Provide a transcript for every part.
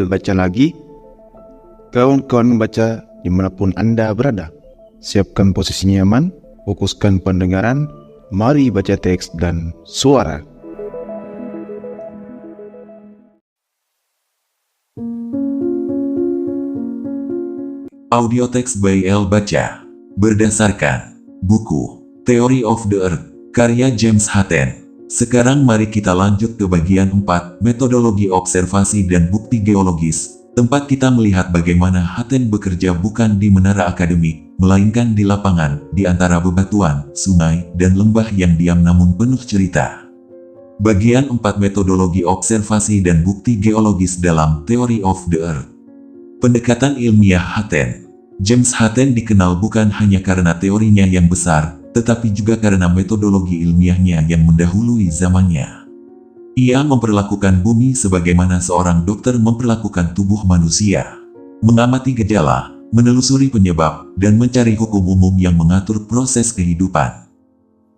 Baca lagi. Kawan-kawan baca dimanapun Anda berada. Siapkan posisi nyaman, fokuskan pendengaran, mari baca teks dan suara. Audio teks by El Baca, berdasarkan buku Theory of the Earth, karya James Hutton. Sekarang mari kita lanjut ke bagian 4, metodologi observasi dan bukti geologis, tempat kita melihat bagaimana Hutton bekerja bukan di menara akademik, melainkan di lapangan, di antara bebatuan, sungai, dan lembah yang diam namun penuh cerita. Bagian 4, metodologi observasi dan bukti geologis dalam Theory of the Earth. Pendekatan ilmiah Hutton. James Hutton dikenal bukan hanya karena teorinya yang besar, tetapi juga karena metodologi ilmiahnya yang mendahului zamannya. Ia memperlakukan bumi sebagaimana seorang dokter memperlakukan tubuh manusia. Mengamati gejala, menelusuri penyebab, dan mencari hukum umum yang mengatur proses kehidupan.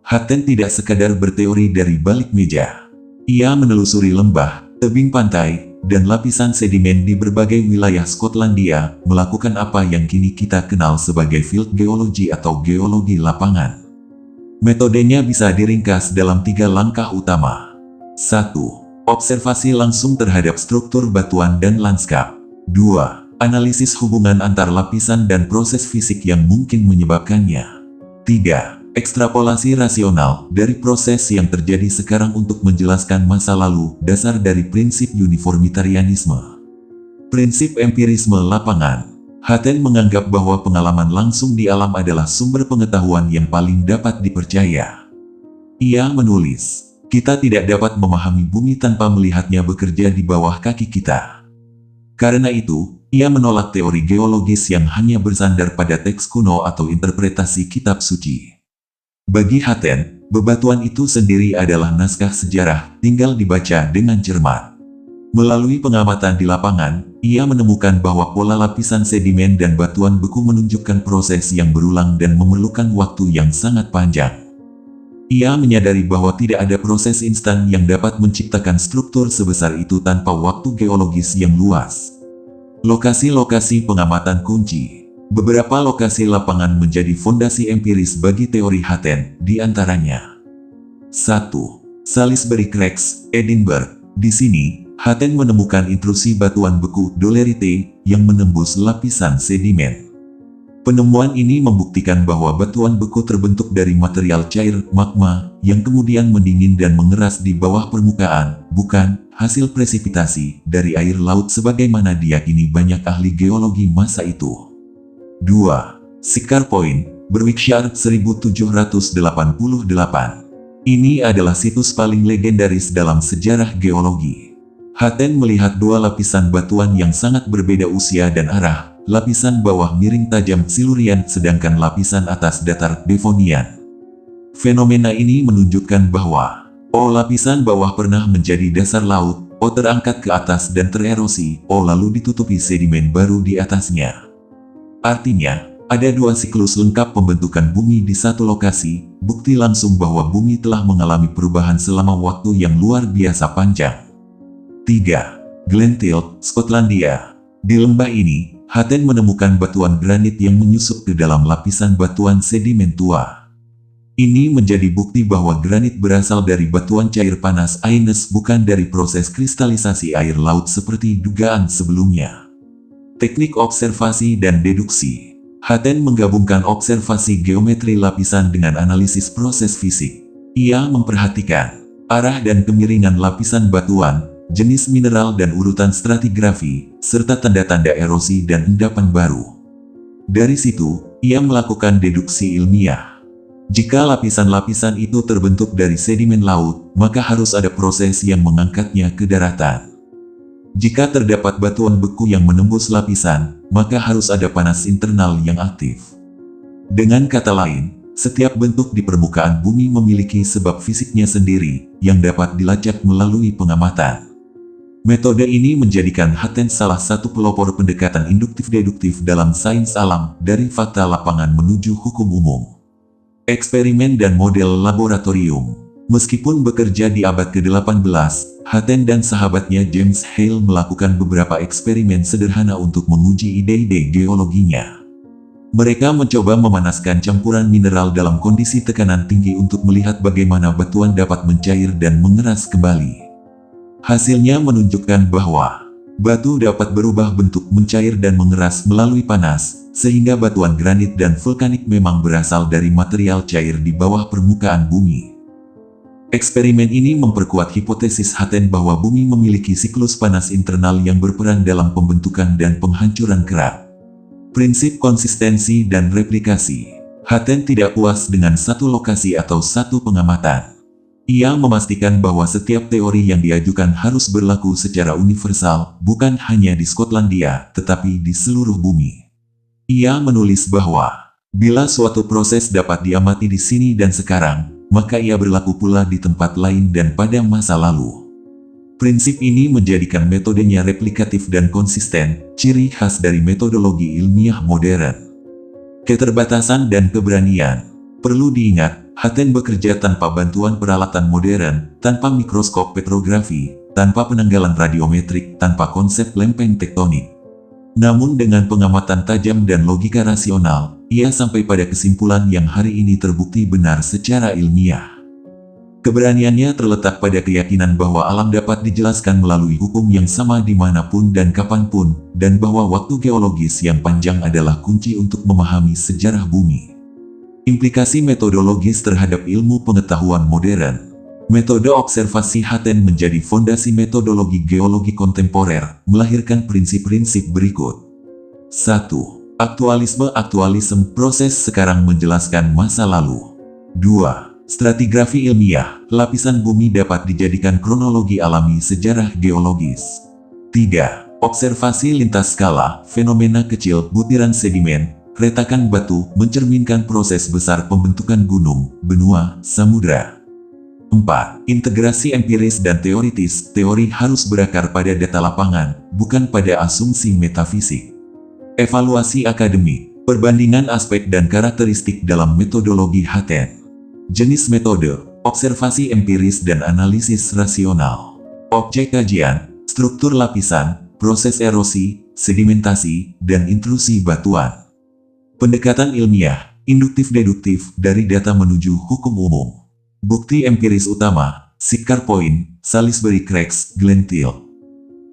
Hutton tidak sekadar berteori dari balik meja. Ia menelusuri lembah, tebing pantai, dan lapisan sedimen di berbagai wilayah Skotlandia, melakukan apa yang kini kita kenal sebagai field geology atau geologi lapangan. Metodenya bisa diringkas dalam 3 langkah utama. 1. Observasi langsung terhadap struktur batuan dan lanskap. 2. Analisis hubungan antar lapisan dan proses fisik yang mungkin menyebabkannya. 3. Ekstrapolasi rasional dari proses yang terjadi sekarang untuk menjelaskan masa lalu, dasar dari prinsip uniformitarianisme. Prinsip empirisme lapangan. Hutton menganggap bahwa pengalaman langsung di alam adalah sumber pengetahuan yang paling dapat dipercaya. Ia menulis, kita tidak dapat memahami bumi tanpa melihatnya bekerja di bawah kaki kita. Karena itu, ia menolak teori geologis yang hanya bersandar pada teks kuno atau interpretasi kitab suci. Bagi Hutton, bebatuan itu sendiri adalah naskah sejarah, tinggal dibaca dengan cermat. Melalui pengamatan di lapangan, ia menemukan bahwa pola lapisan sedimen dan batuan beku menunjukkan proses yang berulang dan memerlukan waktu yang sangat panjang. Ia menyadari bahwa tidak ada proses instan yang dapat menciptakan struktur sebesar itu tanpa waktu geologis yang luas. Lokasi-lokasi pengamatan kunci. Beberapa lokasi lapangan menjadi fondasi empiris bagi teori Hutton, di antaranya 1. Salisbury Cracks, Edinburgh. Di sini, Hutton menemukan intrusi batuan beku dolerite yang menembus lapisan sedimen. Penemuan ini membuktikan bahwa batuan beku terbentuk dari material cair, magma, yang kemudian mendingin dan mengeras di bawah permukaan, bukan hasil presipitasi dari air laut sebagaimana diyakini banyak ahli geologi masa itu. 2. Siccar Point, Berwickshire 1788. Ini adalah situs paling legendaris dalam sejarah geologi. Hutton melihat 2 lapisan batuan yang sangat berbeda usia dan arah, lapisan bawah miring tajam Silurian sedangkan lapisan atas datar Devonian. Fenomena ini menunjukkan bahwa lapisan bawah pernah menjadi dasar laut, terangkat ke atas dan tererosi, lalu ditutupi sedimen baru di atasnya. Artinya, ada 2 siklus lengkap pembentukan bumi di satu lokasi, bukti langsung bahwa bumi telah mengalami perubahan selama waktu yang luar biasa panjang. 3. Glenfield, Skotlandia. Di lembah ini, Hutton menemukan batuan granit yang menyusup ke dalam lapisan batuan sedimen tua. Ini menjadi bukti bahwa granit berasal dari batuan cair panas Aenes bukan dari proses kristalisasi air laut seperti dugaan sebelumnya. Teknik observasi dan deduksi. Hutton menggabungkan observasi geometri lapisan dengan analisis proses fisik. Ia memperhatikan arah dan kemiringan lapisan batuan, jenis mineral dan urutan stratigrafi, serta tanda-tanda erosi dan endapan baru. Dari situ, ia melakukan deduksi ilmiah. Jika lapisan-lapisan itu terbentuk dari sedimen laut, maka harus ada proses yang mengangkatnya ke daratan. Jika terdapat batuan beku yang menembus lapisan, maka harus ada panas internal yang aktif. Dengan kata lain, setiap bentuk di permukaan bumi memiliki sebab fisiknya sendiri, yang dapat dilacak melalui pengamatan. Metode ini menjadikan Hutton salah satu pelopor pendekatan induktif-deduktif dalam sains alam, dari fakta lapangan menuju hukum umum. Eksperimen dan model laboratorium. Meskipun bekerja di abad ke-18, Hatten dan sahabatnya James Hale melakukan beberapa eksperimen sederhana untuk menguji ide-ide geologinya. Mereka mencoba memanaskan campuran mineral dalam kondisi tekanan tinggi untuk melihat bagaimana batuan dapat mencair dan mengeras kembali. Hasilnya menunjukkan bahwa batu dapat berubah bentuk, mencair dan mengeras melalui panas, sehingga batuan granit dan vulkanik memang berasal dari material cair di bawah permukaan bumi. Eksperimen ini memperkuat hipotesis Hatten bahwa bumi memiliki siklus panas internal yang berperan dalam pembentukan dan penghancuran kerak. Prinsip konsistensi dan replikasi. Hatten tidak puas dengan satu lokasi atau satu pengamatan. Ia memastikan bahwa setiap teori yang diajukan harus berlaku secara universal, bukan hanya di Skotlandia, tetapi di seluruh bumi. Ia menulis bahwa, bila suatu proses dapat diamati di sini dan sekarang, maka ia berlaku pula di tempat lain dan pada masa lalu. Prinsip ini menjadikan metodenya replikatif dan konsisten, ciri khas dari metodologi ilmiah modern. Keterbatasan dan keberanian. Perlu diingat, Hatten bekerja tanpa bantuan peralatan modern, tanpa mikroskop petrografi, tanpa penanggalan radiometrik, tanpa konsep lempeng tektonik. Namun dengan pengamatan tajam dan logika rasional, ia sampai pada kesimpulan yang hari ini terbukti benar secara ilmiah. Keberaniannya terletak pada keyakinan bahwa alam dapat dijelaskan melalui hukum yang sama dimanapun dan kapanpun, dan bahwa waktu geologis yang panjang adalah kunci untuk memahami sejarah bumi. Implikasi metodologis terhadap ilmu pengetahuan modern. Metode observasi Hatten menjadi fondasi metodologi geologi kontemporer, melahirkan prinsip-prinsip berikut. 1. Aktualisme proses sekarang menjelaskan masa lalu. 2. Stratigrafi ilmiah, lapisan bumi dapat dijadikan kronologi alami sejarah geologis. 3. Observasi lintas skala, fenomena kecil, butiran sedimen, retakan batu, mencerminkan proses besar pembentukan gunung, benua, samudra. 4. Integrasi empiris dan teoritis, teori harus berakar pada data lapangan, bukan pada asumsi metafisik. Evaluasi akademik, perbandingan aspek dan karakteristik dalam metodologi Hatten. Jenis metode, observasi empiris dan analisis rasional. Objek kajian, struktur lapisan, proses erosi, sedimentasi, dan intrusi batuan. Pendekatan ilmiah, induktif-deduktif, dari data menuju hukum umum. Bukti empiris utama, Siccar Point, Salisbury Cracks, Glentil.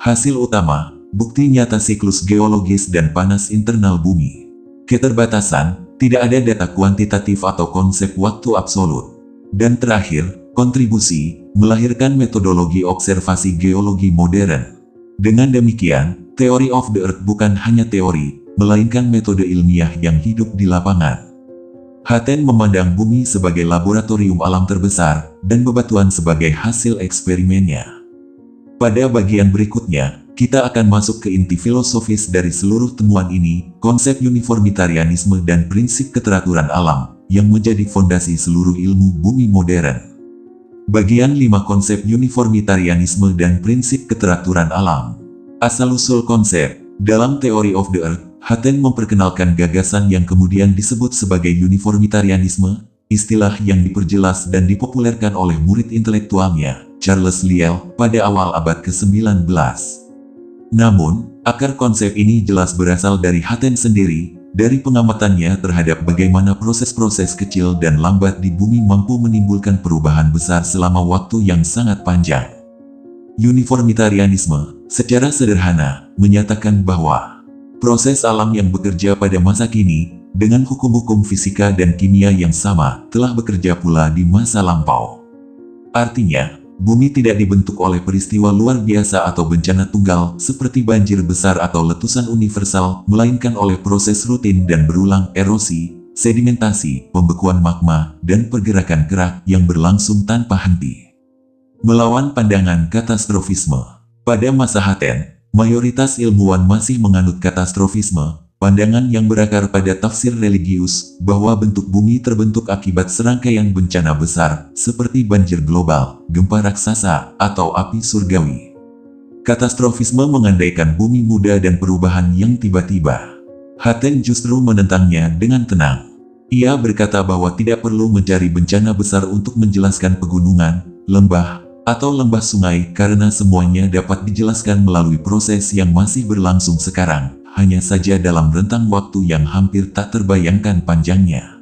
Hasil utama, bukti nyata siklus geologis dan panas internal bumi. Keterbatasan, tidak ada data kuantitatif atau konsep waktu absolut. Dan terakhir, kontribusi, melahirkan metodologi observasi geologi modern. Dengan demikian, Theory of the Earth bukan hanya teori, melainkan metode ilmiah yang hidup di lapangan. Hatten memandang bumi sebagai laboratorium alam terbesar, dan bebatuan sebagai hasil eksperimennya. Pada bagian berikutnya, kita akan masuk ke inti filosofis dari seluruh temuan ini, konsep uniformitarianisme dan prinsip keteraturan alam, yang menjadi fondasi seluruh ilmu bumi modern. Bagian 5 konsep uniformitarianisme dan prinsip keteraturan alam. Asal-usul konsep. Dalam Theory of the Earth, Hatten memperkenalkan gagasan yang kemudian disebut sebagai uniformitarianisme, istilah yang diperjelas dan dipopulerkan oleh murid intelektualnya, Charles Lyell, pada awal abad ke-19. Namun, akar konsep ini jelas berasal dari Hatten sendiri, dari pengamatannya terhadap bagaimana proses-proses kecil dan lambat di bumi mampu menimbulkan perubahan besar selama waktu yang sangat panjang. Uniformitarianisme, secara sederhana, menyatakan bahwa proses alam yang bekerja pada masa kini, dengan hukum-hukum fisika dan kimia yang sama, telah bekerja pula di masa lampau. Artinya, bumi tidak dibentuk oleh peristiwa luar biasa atau bencana tunggal, seperti banjir besar atau letusan universal, melainkan oleh proses rutin dan berulang, erosi, sedimentasi, pembekuan magma, dan pergerakan kerak yang berlangsung tanpa henti. Melawan pandangan katastrofisme. Pada masa Hatten, mayoritas ilmuwan masih menganut katastrofisme, pandangan yang berakar pada tafsir religius, bahwa bentuk bumi terbentuk akibat serangkaian bencana besar, seperti banjir global, gempa raksasa, atau api surgawi. Katastrofisme mengandaikan bumi muda dan perubahan yang tiba-tiba. Hatten justru menentangnya dengan tenang. Ia berkata bahwa tidak perlu mencari bencana besar untuk menjelaskan pegunungan, lembah, atau lembah sungai karena semuanya dapat dijelaskan melalui proses yang masih berlangsung sekarang, hanya saja dalam rentang waktu yang hampir tak terbayangkan panjangnya.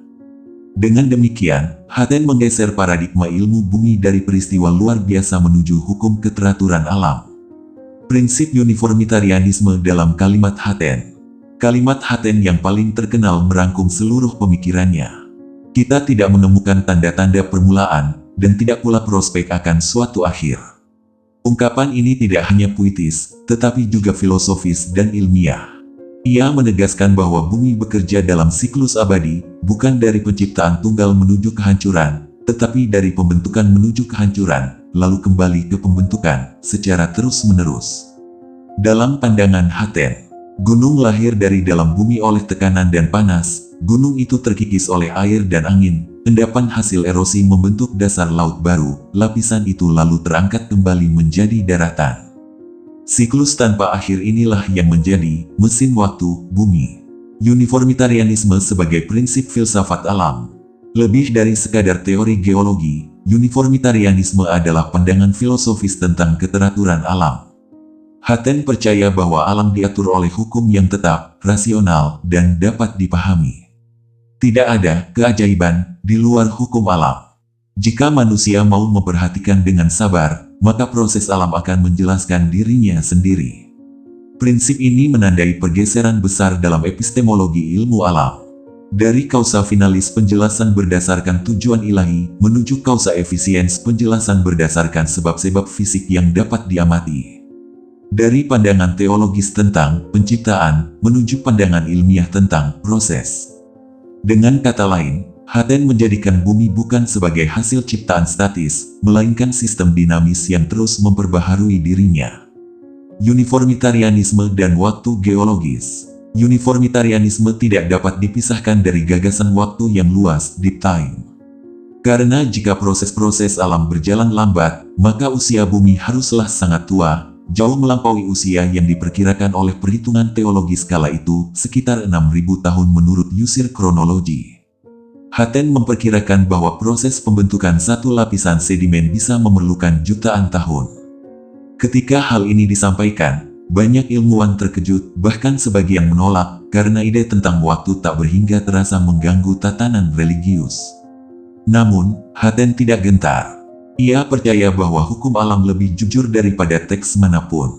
Dengan demikian, Hatten menggeser paradigma ilmu bumi dari peristiwa luar biasa menuju hukum keteraturan alam. Prinsip uniformitarianisme dalam kalimat Hatten. Kalimat Hatten yang paling terkenal merangkum seluruh pemikirannya. Kita tidak menemukan tanda-tanda permulaan, dan tidak pula prospek akan suatu akhir. Ungkapan ini tidak hanya puitis, tetapi juga filosofis dan ilmiah. Ia menegaskan bahwa bumi bekerja dalam siklus abadi, bukan dari penciptaan tunggal menuju kehancuran, tetapi dari pembentukan menuju kehancuran, lalu kembali ke pembentukan, secara terus-menerus. Dalam pandangan Hatten, gunung lahir dari dalam bumi oleh tekanan dan panas, gunung itu terkikis oleh air dan angin, endapan hasil erosi membentuk dasar laut baru, lapisan itu lalu terangkat kembali menjadi daratan. Siklus tanpa akhir inilah yang menjadi mesin waktu bumi. Uniformitarianisme sebagai prinsip filsafat alam. Lebih dari sekadar teori geologi, uniformitarianisme adalah pandangan filosofis tentang keteraturan alam. Hatten percaya bahwa alam diatur oleh hukum yang tetap, rasional, dan dapat dipahami. Tidak ada keajaiban di luar hukum alam. Jika manusia mau memperhatikan dengan sabar, maka proses alam akan menjelaskan dirinya sendiri. Prinsip ini menandai pergeseran besar dalam epistemologi ilmu alam. Dari kausa finalis penjelasan berdasarkan tujuan ilahi, menuju kausa efisiens penjelasan berdasarkan sebab-sebab fisik yang dapat diamati. Dari pandangan teologis tentang penciptaan, menuju pandangan ilmiah tentang proses. Dengan kata lain, Hatten menjadikan bumi bukan sebagai hasil ciptaan statis, melainkan sistem dinamis yang terus memperbaharui dirinya. Uniformitarianisme dan waktu geologis. Uniformitarianisme tidak dapat dipisahkan dari gagasan waktu yang luas, deep time. Karena jika proses-proses alam berjalan lambat, maka usia bumi haruslah sangat tua, jauh melampaui usia yang diperkirakan oleh perhitungan teologis kala itu, sekitar 6.000 tahun menurut Usir kronologi. Hatten memperkirakan bahwa proses pembentukan satu lapisan sedimen bisa memerlukan jutaan tahun. Ketika hal ini disampaikan, banyak ilmuwan terkejut, bahkan sebagian menolak, karena ide tentang waktu tak berhingga terasa mengganggu tatanan religius. Namun, Hatten tidak gentar. Ia percaya bahwa hukum alam lebih jujur daripada teks manapun.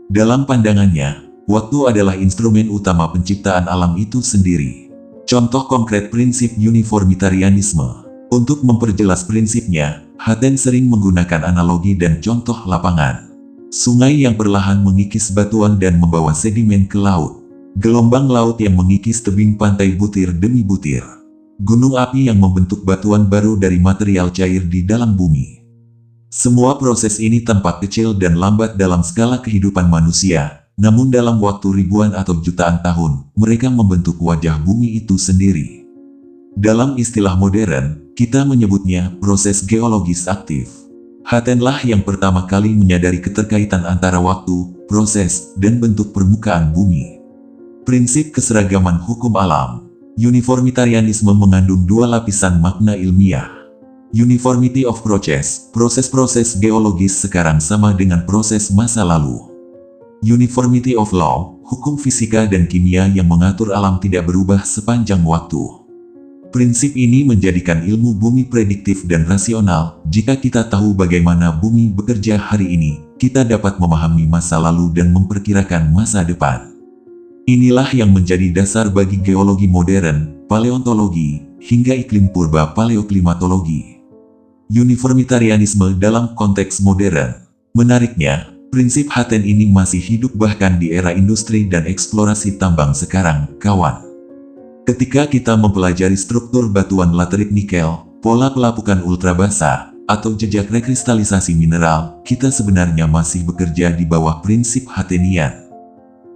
Dalam pandangannya, waktu adalah instrumen utama penciptaan alam itu sendiri. Contoh konkret prinsip uniformitarianisme. Untuk memperjelas prinsipnya, Hatten sering menggunakan analogi dan contoh lapangan. Sungai yang perlahan mengikis batuan dan membawa sedimen ke laut. Gelombang laut yang mengikis tebing pantai butir demi butir. Gunung api yang membentuk batuan baru dari material cair di dalam bumi. Semua proses ini tampak kecil dan lambat dalam skala kehidupan manusia. Namun dalam waktu ribuan atau jutaan tahun, mereka membentuk wajah bumi itu sendiri. Dalam istilah modern, kita menyebutnya proses geologis aktif. Hattenlah yang pertama kali menyadari keterkaitan antara waktu, proses, dan bentuk permukaan bumi. Prinsip keseragaman hukum alam. Uniformitarianisme mengandung dua lapisan makna ilmiah. Uniformity of process, proses-proses geologis sekarang sama dengan proses masa lalu. Uniformity of law, hukum fisika dan kimia yang mengatur alam tidak berubah sepanjang waktu. Prinsip ini menjadikan ilmu bumi prediktif dan rasional. Jika kita tahu bagaimana bumi bekerja hari ini, kita dapat memahami masa lalu dan memperkirakan masa depan. Inilah yang menjadi dasar bagi geologi modern, paleontologi, hingga iklim purba paleoklimatologi. Uniformitarianisme dalam konteks modern. Menariknya, prinsip Hatten ini masih hidup bahkan di era industri dan eksplorasi tambang sekarang, kawan. Ketika kita mempelajari struktur batuan laterit nikel, pola pelapukan ultrabasa, atau jejak rekristalisasi mineral, kita sebenarnya masih bekerja di bawah prinsip Hattenian.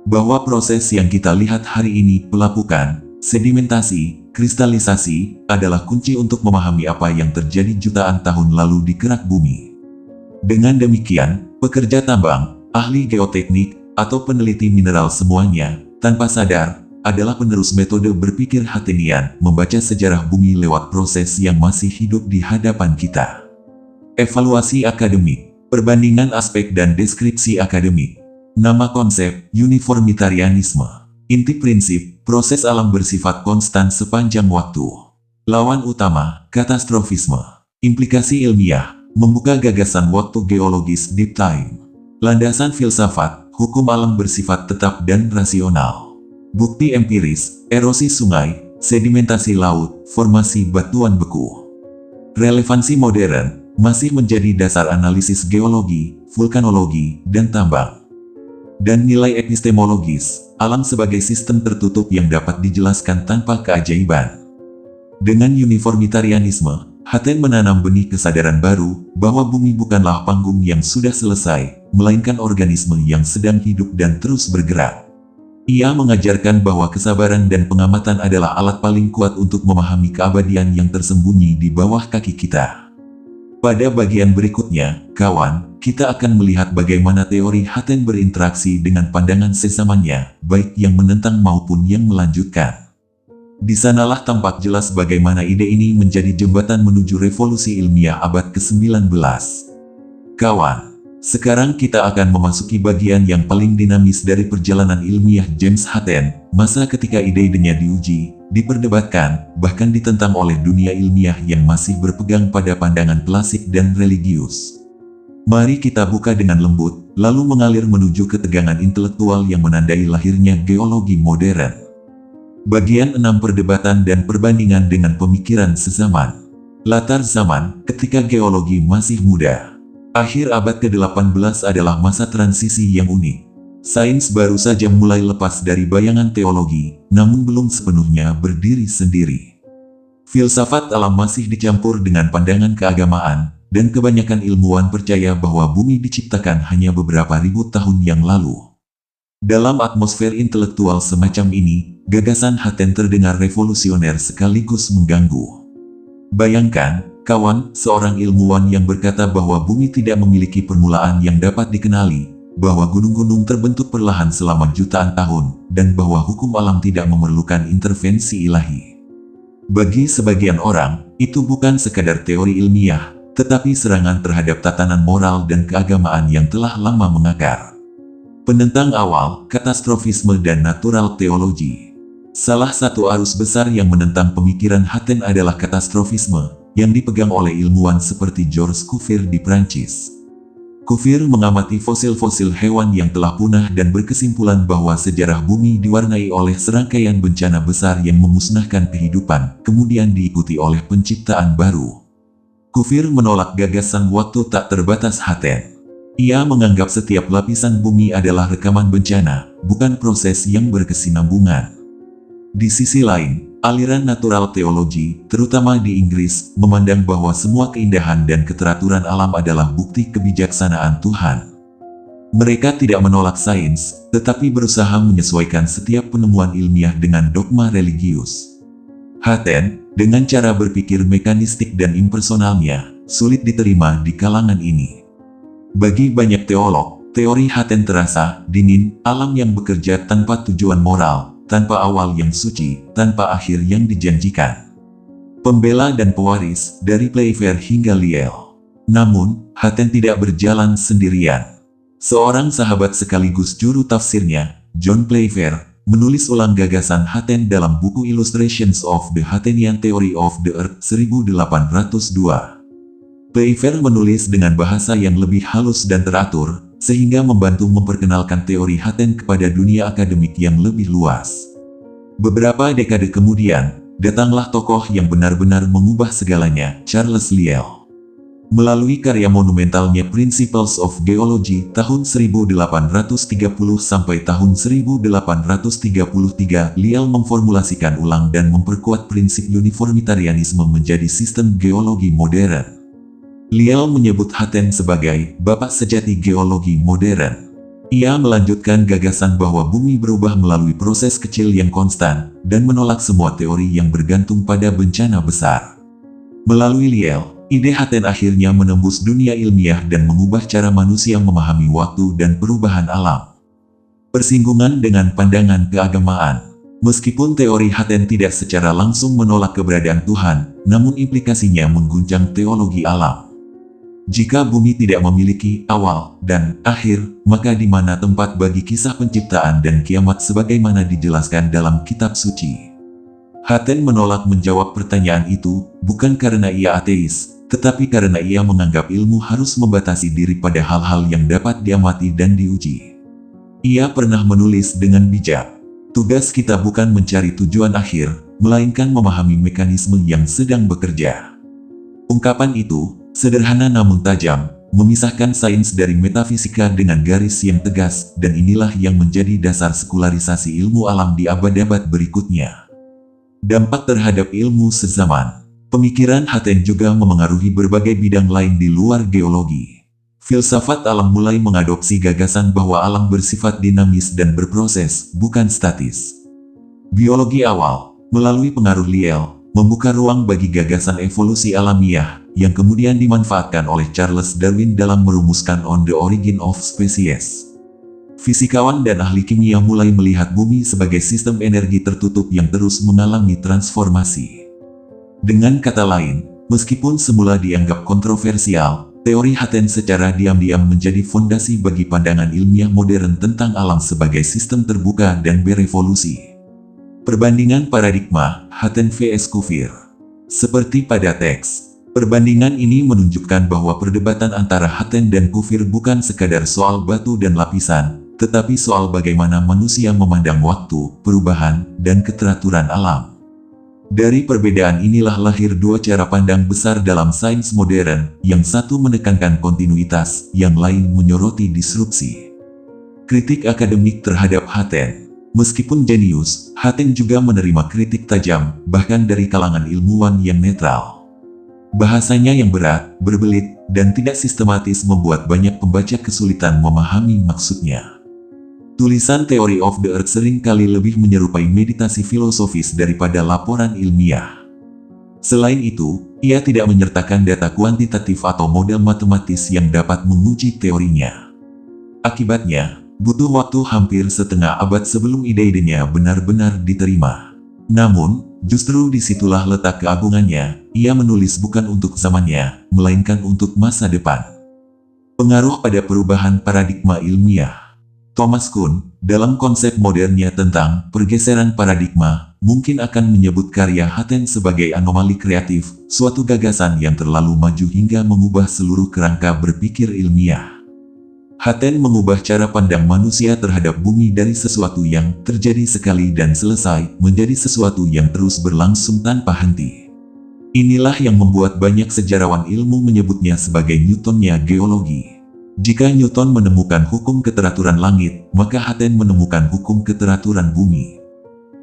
Bahwa proses yang kita lihat hari ini, pelapukan, sedimentasi, kristalisasi, adalah kunci untuk memahami apa yang terjadi jutaan tahun lalu di kerak bumi. Dengan demikian, pekerja tambang, ahli geoteknik, atau peneliti mineral semuanya, tanpa sadar, adalah penerus metode berpikir Hattenian, membaca sejarah bumi lewat proses yang masih hidup di hadapan kita. Evaluasi akademik, perbandingan aspek dan deskripsi akademik. Nama konsep, uniformitarianisme. Inti prinsip, proses alam bersifat konstan sepanjang waktu. Lawan utama, katastrofisme. Implikasi ilmiah, membuka gagasan waktu geologis deep time. Landasan filsafat, hukum alam bersifat tetap dan rasional. Bukti empiris, erosi sungai, sedimentasi laut, formasi batuan beku. Relevansi modern, masih menjadi dasar analisis geologi, vulkanologi, dan tambang. Dan nilai epistemologis, alam sebagai sistem tertutup yang dapat dijelaskan tanpa keajaiban. Dengan uniformitarianisme, Hatten menanam benih kesadaran baru, bahwa bumi bukanlah panggung yang sudah selesai, melainkan organisme yang sedang hidup dan terus bergerak. Ia mengajarkan bahwa kesabaran dan pengamatan adalah alat paling kuat untuk memahami keabadian yang tersembunyi di bawah kaki kita. Pada bagian berikutnya, kawan, kita akan melihat bagaimana teori Hatten berinteraksi dengan pandangan sesamanya, baik yang menentang maupun yang melanjutkan. Di sanalah tampak jelas bagaimana ide ini menjadi jembatan menuju revolusi ilmiah abad ke-19. Kawan, sekarang kita akan memasuki bagian yang paling dinamis dari perjalanan ilmiah James Hatten, masa ketika ide-idenya diuji, diperdebatkan, bahkan ditentang oleh dunia ilmiah yang masih berpegang pada pandangan klasik dan religius. Mari kita buka dengan lembut, lalu mengalir menuju ketegangan intelektual yang menandai lahirnya geologi modern. Bagian 6, perdebatan dan perbandingan dengan pemikiran sezaman. Latar zaman, ketika geologi masih muda. Akhir abad ke-18 adalah masa transisi yang unik. Sains baru saja mulai lepas dari bayangan teologi, namun belum sepenuhnya berdiri sendiri. Filsafat alam masih dicampur dengan pandangan keagamaan, dan kebanyakan ilmuwan percaya bahwa bumi diciptakan hanya beberapa ribu tahun yang lalu. Dalam atmosfer intelektual semacam ini, gagasan Hatten terdengar revolusioner sekaligus mengganggu. Bayangkan, kawan, seorang ilmuwan yang berkata bahwa bumi tidak memiliki permulaan yang dapat dikenali, bahwa gunung-gunung terbentuk perlahan selama jutaan tahun, dan bahwa hukum alam tidak memerlukan intervensi ilahi. Bagi sebagian orang, itu bukan sekadar teori ilmiah, tetapi serangan terhadap tatanan moral dan keagamaan yang telah lama mengakar. Penentang awal, katastrofisme dan natural teologi. Salah satu arus besar yang menentang pemikiran Hatten adalah katastrofisme, yang dipegang oleh ilmuwan seperti Georges Cuvier di Prancis. Cuvier mengamati fosil-fosil hewan yang telah punah dan berkesimpulan bahwa sejarah bumi diwarnai oleh serangkaian bencana besar yang memusnahkan kehidupan, kemudian diikuti oleh penciptaan baru. Cuvier menolak gagasan waktu tak terbatas Hatten. Ia menganggap setiap lapisan bumi adalah rekaman bencana, bukan proses yang berkesinambungan. Di sisi lain, aliran natural teologi, terutama di Inggris, memandang bahwa semua keindahan dan keteraturan alam adalah bukti kebijaksanaan Tuhan. Mereka tidak menolak sains, tetapi berusaha menyesuaikan setiap penemuan ilmiah dengan dogma religius. Hatten, dengan cara berpikir mekanistik dan impersonalnya, sulit diterima di kalangan ini. Bagi banyak teolog, teori Hatten terasa dingin, alam yang bekerja tanpa tujuan moral, tanpa awal yang suci, tanpa akhir yang dijanjikan. Pembela dan pewaris, dari Playfair hingga Lyell. Namun, Hatten tidak berjalan sendirian. Seorang sahabat sekaligus juru tafsirnya, John Playfair, menulis ulang gagasan Hatten dalam buku Illustrations of the Hattenian Theory of the Earth 1802. Playfair menulis dengan bahasa yang lebih halus dan teratur, sehingga membantu memperkenalkan teori Hatten kepada dunia akademik yang lebih luas. Beberapa dekade kemudian, datanglah tokoh yang benar-benar mengubah segalanya, Charles Lyell. Melalui karya monumentalnya Principles of Geology tahun 1830 sampai tahun 1833, Lyell memformulasikan ulang dan memperkuat prinsip uniformitarianisme menjadi sistem geologi modern. Lyell menyebut Hatten sebagai bapak sejati geologi modern. Ia melanjutkan gagasan bahwa bumi berubah melalui proses kecil yang konstan, dan menolak semua teori yang bergantung pada bencana besar. Melalui Lyell, ide Hatten akhirnya menembus dunia ilmiah dan mengubah cara manusia memahami waktu dan perubahan alam. Persinggungan dengan pandangan keagamaan. Meskipun teori Haten tidak secara langsung menolak keberadaan Tuhan, namun implikasinya mengguncang teologi alam. Jika bumi tidak memiliki awal dan akhir, maka di mana tempat bagi kisah penciptaan dan kiamat sebagaimana dijelaskan dalam kitab suci? Haten menolak menjawab pertanyaan itu, bukan karena ia ateis, tetapi karena ia menganggap ilmu harus membatasi diri pada hal-hal yang dapat diamati dan diuji. Ia pernah menulis dengan bijak, "Tugas kita bukan mencari tujuan akhir, melainkan memahami mekanisme yang sedang bekerja." Ungkapan itu, sederhana namun tajam, memisahkan sains dari metafisika dengan garis yang tegas, dan inilah yang menjadi dasar sekularisasi ilmu alam di abad-abad berikutnya. Dampak terhadap ilmu sezaman. Pemikiran Haten juga memengaruhi berbagai bidang lain di luar geologi. Filsafat alam mulai mengadopsi gagasan bahwa alam bersifat dinamis dan berproses, bukan statis. Biologi awal, melalui pengaruh Lyell, membuka ruang bagi gagasan evolusi alamiah, yang kemudian dimanfaatkan oleh Charles Darwin dalam merumuskan On the Origin of Species. Fisikawan dan ahli kimia mulai melihat bumi sebagai sistem energi tertutup yang terus mengalami transformasi. Dengan kata lain, meskipun semula dianggap kontroversial, teori Haten secara diam-diam menjadi fondasi bagi pandangan ilmiah modern tentang alam sebagai sistem terbuka dan berevolusi. Perbandingan paradigma, Haten vs Kufir. Seperti pada teks, perbandingan ini menunjukkan bahwa perdebatan antara Haten dan Kufir bukan sekadar soal batu dan lapisan, tetapi soal bagaimana manusia memandang waktu, perubahan, dan keteraturan alam. Dari perbedaan inilah lahir dua cara pandang besar dalam sains modern, yang satu menekankan kontinuitas, yang lain menyoroti disrupsi. Kritik akademik terhadap Haten. Meskipun jenius, Haten juga menerima kritik tajam, bahkan dari kalangan ilmuwan yang netral. Bahasanya yang berat, berbelit, dan tidak sistematis membuat banyak pembaca kesulitan memahami maksudnya. Tulisan Theory of the Earth sering kali lebih menyerupai meditasi filosofis daripada laporan ilmiah. Selain itu, ia tidak menyertakan data kuantitatif atau model matematis yang dapat menguji teorinya. Akibatnya, butuh waktu hampir setengah abad sebelum ide-idenya benar-benar diterima. Namun, justru disitulah letak keagungannya, ia menulis bukan untuk zamannya, melainkan untuk masa depan. Pengaruh pada perubahan paradigma ilmiah. Thomas Kuhn, dalam konsep modernnya tentang pergeseran paradigma, mungkin akan menyebut karya Haten sebagai anomali kreatif, suatu gagasan yang terlalu maju hingga mengubah seluruh kerangka berpikir ilmiah. Haten mengubah cara pandang manusia terhadap bumi dari sesuatu yang terjadi sekali dan selesai, menjadi sesuatu yang terus berlangsung tanpa henti. Inilah yang membuat banyak sejarawan ilmu menyebutnya sebagai Newtonnya geologi. Jika Newton menemukan hukum keteraturan langit, maka Haten menemukan hukum keteraturan bumi.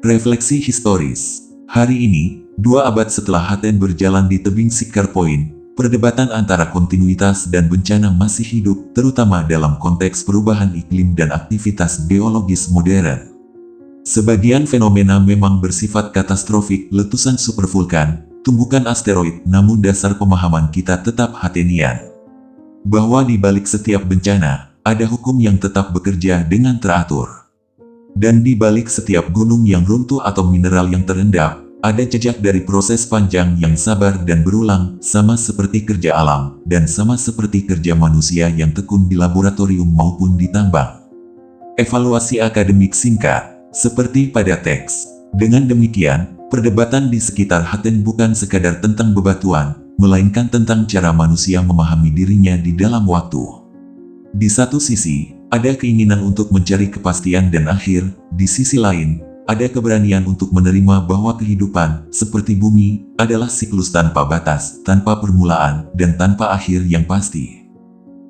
Refleksi historis. Hari ini, 2 abad setelah Haten berjalan di tebing Sycamore Point, perdebatan antara kontinuitas dan bencana masih hidup, terutama dalam konteks perubahan iklim dan aktivitas geologis modern. Sebagian fenomena memang bersifat katastrofik, letusan supervulkan, tumbukan asteroid, namun dasar pemahaman kita tetap Hatenian. Bahwa di balik setiap bencana, ada hukum yang tetap bekerja dengan teratur. Dan di balik setiap gunung yang runtuh atau mineral yang terendap, ada jejak dari proses panjang yang sabar dan berulang, sama seperti kerja alam, dan sama seperti kerja manusia yang tekun di laboratorium maupun di tambang. Evaluasi akademik singkat, seperti pada teks. Dengan demikian, perdebatan di sekitar Haten bukan sekadar tentang bebatuan, melainkan tentang cara manusia memahami dirinya di dalam waktu. Di satu sisi, ada keinginan untuk mencari kepastian dan akhir, di sisi lain, ada keberanian untuk menerima bahwa kehidupan, seperti bumi, adalah siklus tanpa batas, tanpa permulaan, dan tanpa akhir yang pasti.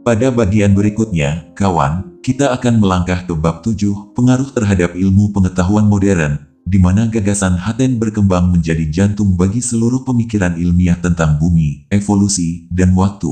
Pada bagian berikutnya, kawan, kita akan melangkah ke bab 7, pengaruh terhadap ilmu pengetahuan modern, di mana gagasan Haten berkembang menjadi jantung bagi seluruh pemikiran ilmiah tentang bumi, evolusi, dan waktu.